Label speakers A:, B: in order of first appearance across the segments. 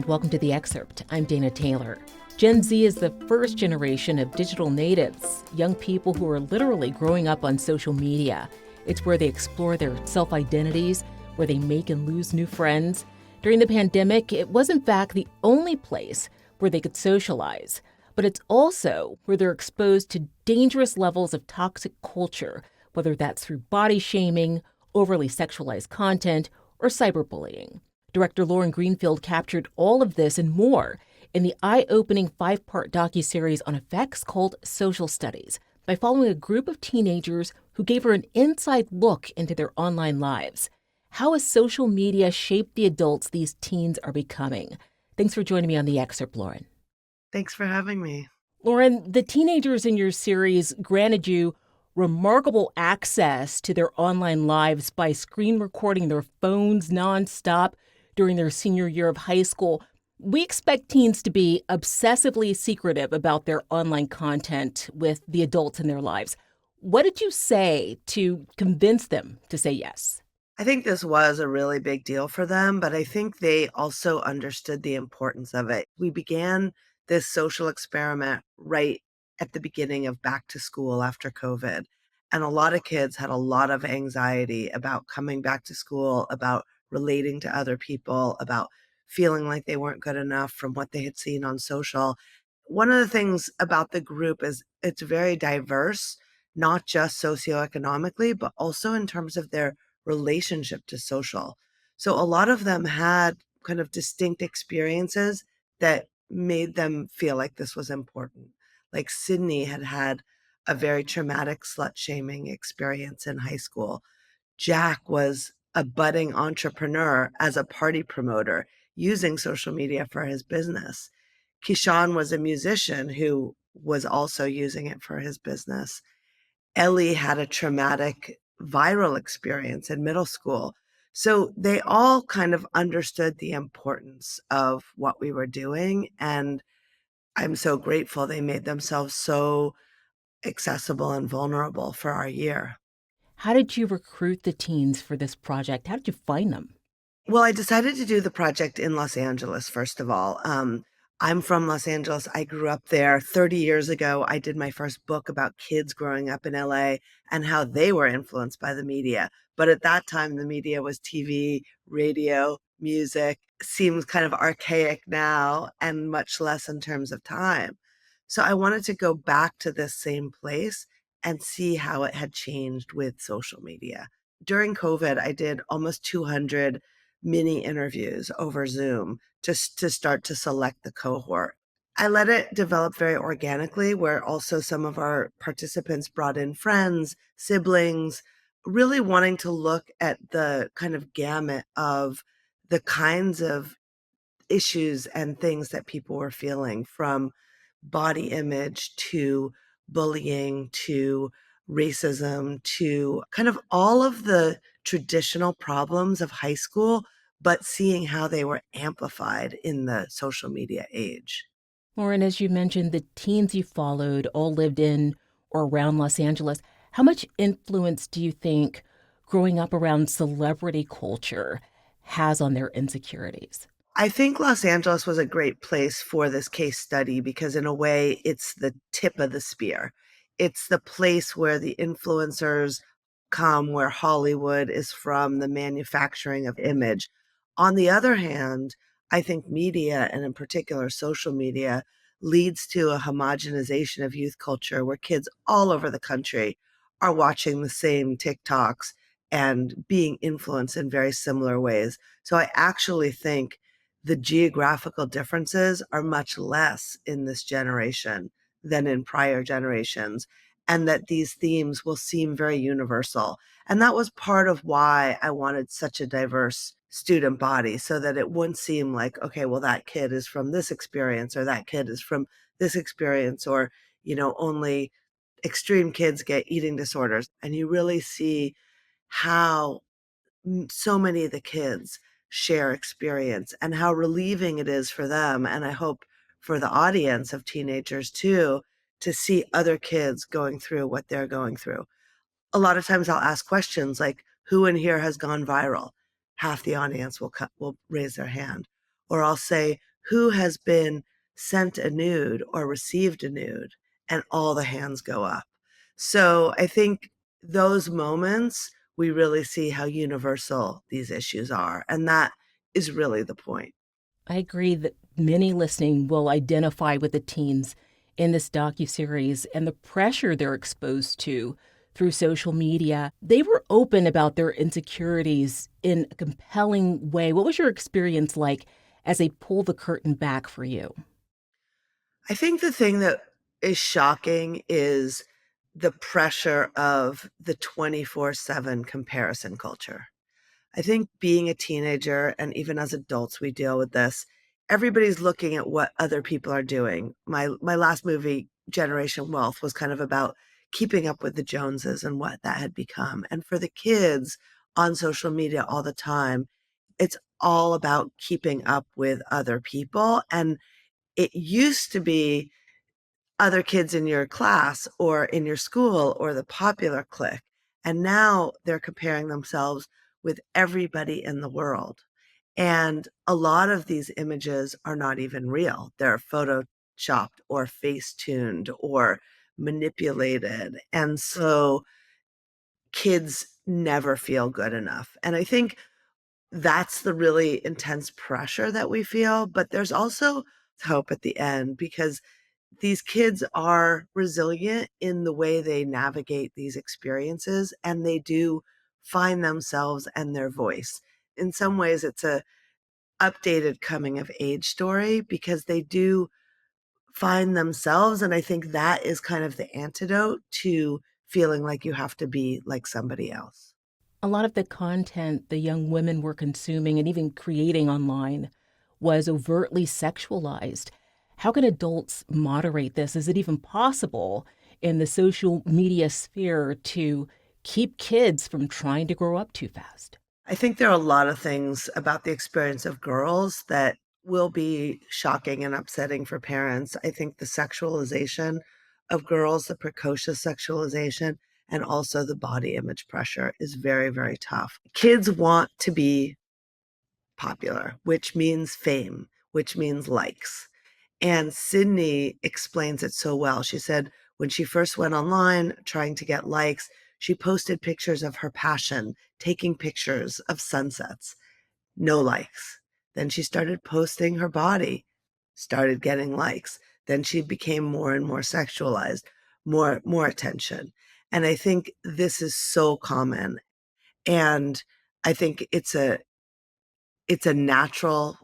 A: and welcome to The Excerpt. I'm Dana Taylor. Gen Z is the first generation of digital natives, young people who are literally growing up on social media. It's where they explore their self-identities, where they make and lose new friends. During the pandemic, it was in fact the only place where they could socialize. But it's also where they're exposed to dangerous levels of toxic culture, whether that's through body shaming, overly sexualized content, or cyberbullying. Director Lauren Greenfield captured all of this and more in the eye-opening 5-part docuseries on effects called Social Studies by following a group of teenagers who gave her an inside look into their online lives. How has social media shaped the adults these teens are becoming? Thanks for joining me on The Excerpt, Lauren.
B: Thanks for having me.
A: Lauren, the teenagers in your series granted you remarkable access to their online lives by screen recording their phones nonstop during their senior year of high school. We expect teens to be obsessively secretive about their online content with the adults in their lives. What did you say to convince them to say yes?
B: I think this was a really big deal for them, but I think they also understood the importance of it. We began this social experiment right at the beginning of back to school after COVID. And a lot of kids had a lot of anxiety about coming back to school, about relating to other people, about feeling like they weren't good enough from what they had seen on social. One of the things about the group is it's very diverse, not just socioeconomically, but also in terms of their relationship to social. So a lot of them had kind of distinct experiences that made them feel like this was important. Like Sydney had had a very traumatic slut shaming experience in high school. Jack was a budding entrepreneur as a party promoter using social media for his business. Kishan was a musician who was also using it for his business. Ellie had a traumatic viral experience in middle school. So they all kind of understood the importance of what we were doing. And I'm so grateful they made themselves so accessible and vulnerable for our year.
A: How did you recruit the teens for this project? How did you find them?
B: Well, I decided to do the project in Los Angeles, first of all. I'm from Los Angeles. I grew up there 30 years ago. I did my first book about kids growing up in LA and how they were influenced by the media. But at that time, the media was TV, radio, music. Seems kind of archaic now and much less in terms of time. So I wanted to go back to this same place and see how it had changed with social media. During COVID, I did almost 200 mini interviews over Zoom just to start to select the cohort. I let it develop very organically, where also some of our participants brought in friends, siblings, really wanting to look at the kind of gamut of the kinds of issues and things that people were feeling, from body image to bullying to racism to kind of all of the traditional problems of high school, but seeing how they were amplified in the social media age.
A: Lauren, as you mentioned, the teens you followed all lived in or around Los Angeles. How much influence do you think growing up around celebrity culture has on their insecurities?
B: I think Los Angeles was a great place for this case study because, in a way, it's the tip of the spear. It's the place where the influencers come, where Hollywood is from, the manufacturing of image. On the other hand, I think media, and in particular social media, leads to a homogenization of youth culture where kids all over the country are watching the same TikToks and being influenced in very similar ways. So I actually think the geographical differences are much less in this generation than in prior generations, and that these themes will seem very universal. And that was part of why I wanted such a diverse student body, so that it wouldn't seem like, okay, well, that kid is from this experience, or that kid is from this experience, or, only extreme kids get eating disorders. And you really see how so many of the kids share experience and how relieving it is for them. And I hope for the audience of teenagers too, to see other kids going through what they're going through. A lot of times I'll ask questions like, who in here has gone viral? Half the audience will raise their hand. Or I'll say, who has been sent a nude or received a nude, and all the hands go up. So I think those moments, we really see how universal these issues are. And that is really the point.
A: I agree that many listening will identify with the teens in this docuseries and the pressure they're exposed to through social media. They were open about their insecurities in a compelling way. What was your experience like as they pull the curtain back for you?
B: I think the thing that is shocking is the pressure of the 24/7 comparison culture. I think being a teenager and even as adults, we deal with this. Everybody's looking at what other people are doing. My last movie, Generation Wealth, was kind of about keeping up with the Joneses and what that had become. And for the kids on social media all the time, it's all about keeping up with other people. And it used to be other kids in your class or in your school or the popular clique. And now they're comparing themselves with everybody in the world. And a lot of these images are not even real. They're photoshopped or face tuned or manipulated. And so kids never feel good enough. And I think that's the really intense pressure that we feel. But there's also hope at the end because these kids are resilient in the way they navigate these experiences and they do find themselves and their voice. In some ways, it's a updated coming of age story because they do find themselves. And I think that is kind of the antidote to feeling like you have to be like somebody else.
A: A lot of the content the young women were consuming and even creating online was overtly sexualized. How can adults moderate this? Is it even possible in the social media sphere to keep kids from trying to grow up too fast?
B: I think there are a lot of things about the experience of girls that will be shocking and upsetting for parents. I think the sexualization of girls, the precocious sexualization, and also the body image pressure is very, very tough. Kids want to be popular, which means fame, which means likes. And Sydney explains it so well. She said when she first went online trying to get likes, she posted pictures of her passion, taking pictures of sunsets, no likes. Then she started posting her body, started getting likes. Then she became more and more sexualized, more attention. And I think this is so common. And I think it's a natural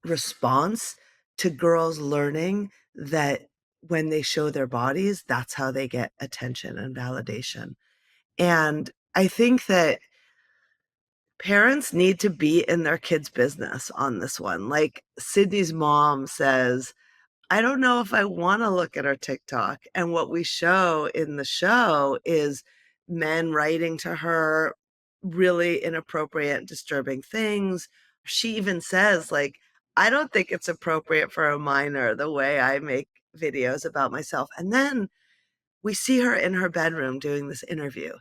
B: response to girls learning that when they show their bodies, that's how they get attention and validation. And I think that parents need to be in their kids' business on this one. Like Sydney's mom says, I don't know if I want to look at her TikTok. And what we show in the show is men writing to her really inappropriate, disturbing things. She even says, like, I don't think it's appropriate for a minor the way I make videos about myself. And then we see her in her bedroom doing this interview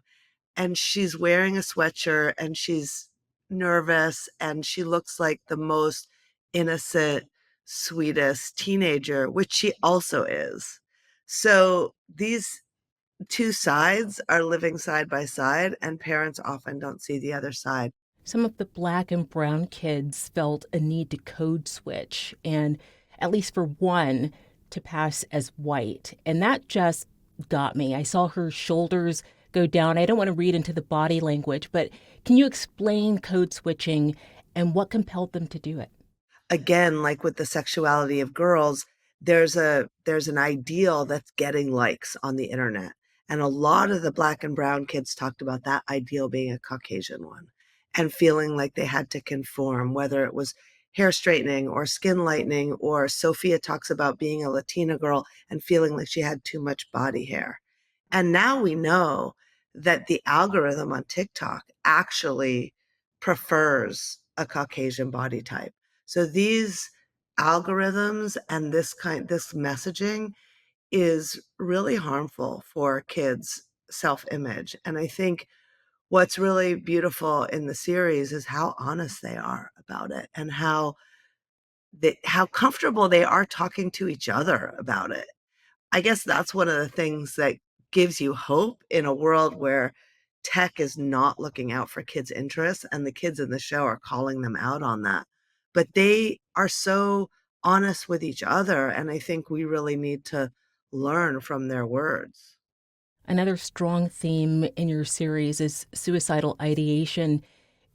B: and she's wearing a sweatshirt and she's nervous and she looks like the most innocent, sweetest teenager, which she also is. So these two sides are living side by side, and parents often don't see the other side.
A: Some of the black and brown kids felt a need to code switch, and at least for one, to pass as white. And that just got me. I saw her shoulders go down. I don't want to read into the body language, but can you explain code switching and what compelled them to do it?
B: Again, like with the sexuality of girls, there's an ideal that's getting likes on the internet. And a lot of the black and brown kids talked about that ideal being a Caucasian one and feeling like they had to conform, whether it was hair straightening or skin lightening, or Sophia talks about being a Latina girl and feeling like she had too much body hair. And now we know that the algorithm on TikTok actually prefers a Caucasian body type. So these algorithms and this messaging is really harmful for kids' self-image. And I think what's really beautiful in the series is how honest they are about it and how how comfortable they are talking to each other about it. I guess that's one of the things that gives you hope in a world where tech is not looking out for kids' interests, and the kids in the show are calling them out on that. But they are so honest with each other, and I think we really need to learn from their words.
A: Another strong theme in your series is suicidal ideation.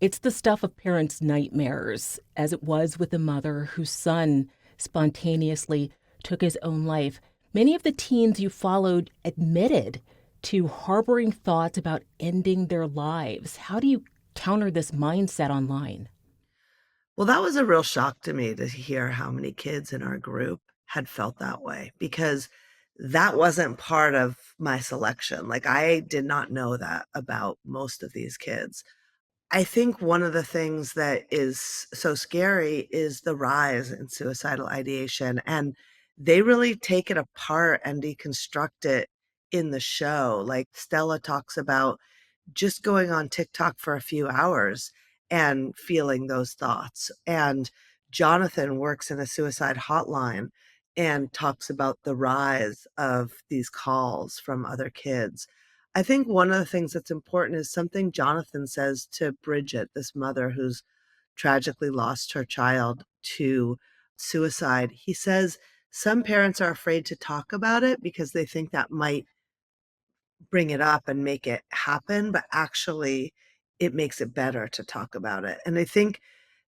A: It's the stuff of parents' nightmares, as it was with the mother whose son spontaneously took his own life. Many of the teens you followed admitted to harboring thoughts about ending their lives. How do you counter this mindset online?
B: Well, that was a real shock to me to hear how many kids in our group had felt that way, because that wasn't part of my selection. Like, I did not know that about most of these kids. I think one of the things that is so scary is the rise in suicidal ideation, and they really take it apart and deconstruct it in the show. Like, Stella talks about just going on TikTok for a few hours and feeling those thoughts. And Jonathan works in a suicide hotline and talks about the rise of these calls from other kids. I think one of the things that's important is something Jonathan says to Bridget, this mother who's tragically lost her child to suicide. He says some parents are afraid to talk about it because they think that might bring it up and make it happen, but actually it makes it better to talk about it. And I think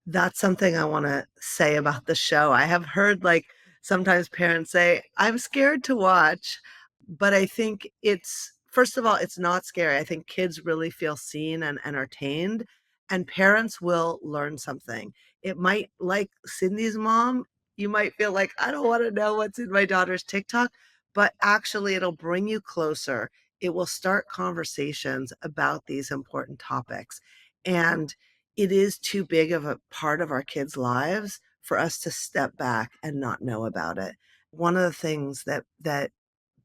B: that's something I wanna say about the show. I have heard, like, sometimes parents say, "I'm scared to watch," but I think it's first of all, it's not scary. I think kids really feel seen and entertained, and parents will learn something. It might like Cindy's mom, you might feel like, "I don't wanna know what's in my daughter's TikTok," but actually it'll bring you closer. It will start conversations about these important topics, and it is too big of a part of our kids' lives for us to step back and not know about it. One of the things that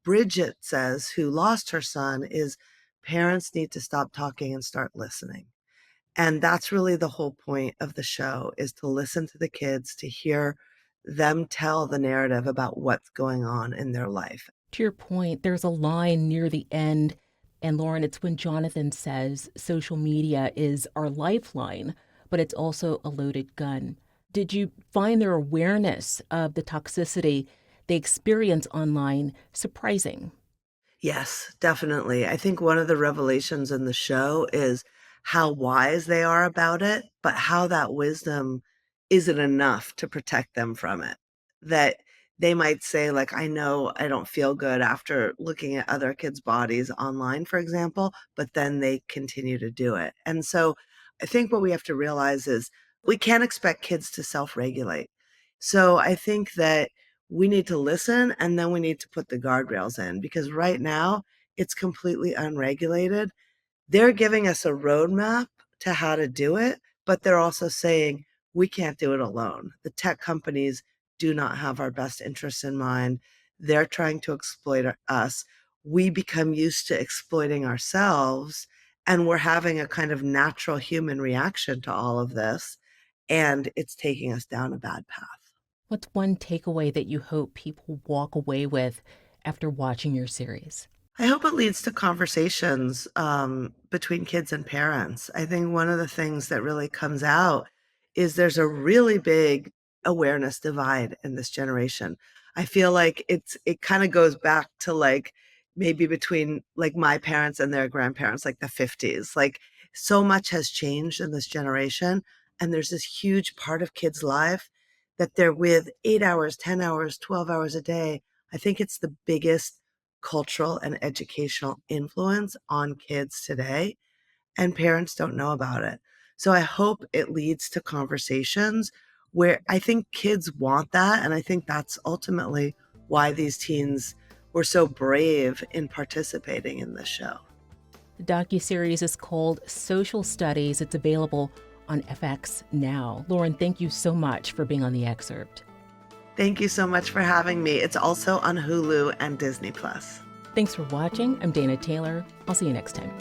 B: Bridget says, who lost her son, is parents need to stop talking and start listening. And that's really the whole point of the show, is to listen to the kids, to hear them tell the narrative about what's going on in their life.
A: To your point, there's a line near the end, and Lauren, it's when Jonathan says social media is our lifeline, but it's also a loaded gun. Did you find their awareness of the toxicity they experience online surprising?
B: Yes, definitely. I think one of the revelations in the show is how wise they are about it, but how that wisdom isn't enough to protect them from it. That they might say, like, I know I don't feel good after looking at other kids' bodies online, for example, but then they continue to do it. And so I think what we have to realize is we can't expect kids to self regulate. So I think that we need to listen, and then we need to put the guardrails in, because right now it's completely unregulated. They're giving us a roadmap to how to do it, but they're also saying we can't do it alone. The tech companies do not have our best interests in mind. They're trying to exploit us. We become used to exploiting ourselves, and we're having a kind of natural human reaction to all of this, and it's taking us down a bad path.
A: What's one takeaway that you hope people walk away with after watching your series?
B: I hope it leads to conversations between kids and parents. I think one of the things that really comes out is there's a really big awareness divide in this generation. I feel like it kind of goes back to, like, maybe between, like, my parents and their grandparents, like the 50s. Like, so much has changed in this generation, and there's this huge part of kids' life that they're with 8 hours, 10 hours, 12 hours a day. I think it's the biggest cultural and educational influence on kids today, and parents don't know about it. So I hope it leads to conversations where I think kids want that, and I think that's ultimately why these teens were so brave in participating in this show.
A: The docuseries is called Social Studies. It's available on FX now. Lauren, thank you so much for being on The Excerpt.
B: Thank you so much for having me. It's also on Hulu and Disney Plus.
A: Thanks for watching. I'm Dana Taylor. I'll see you next time.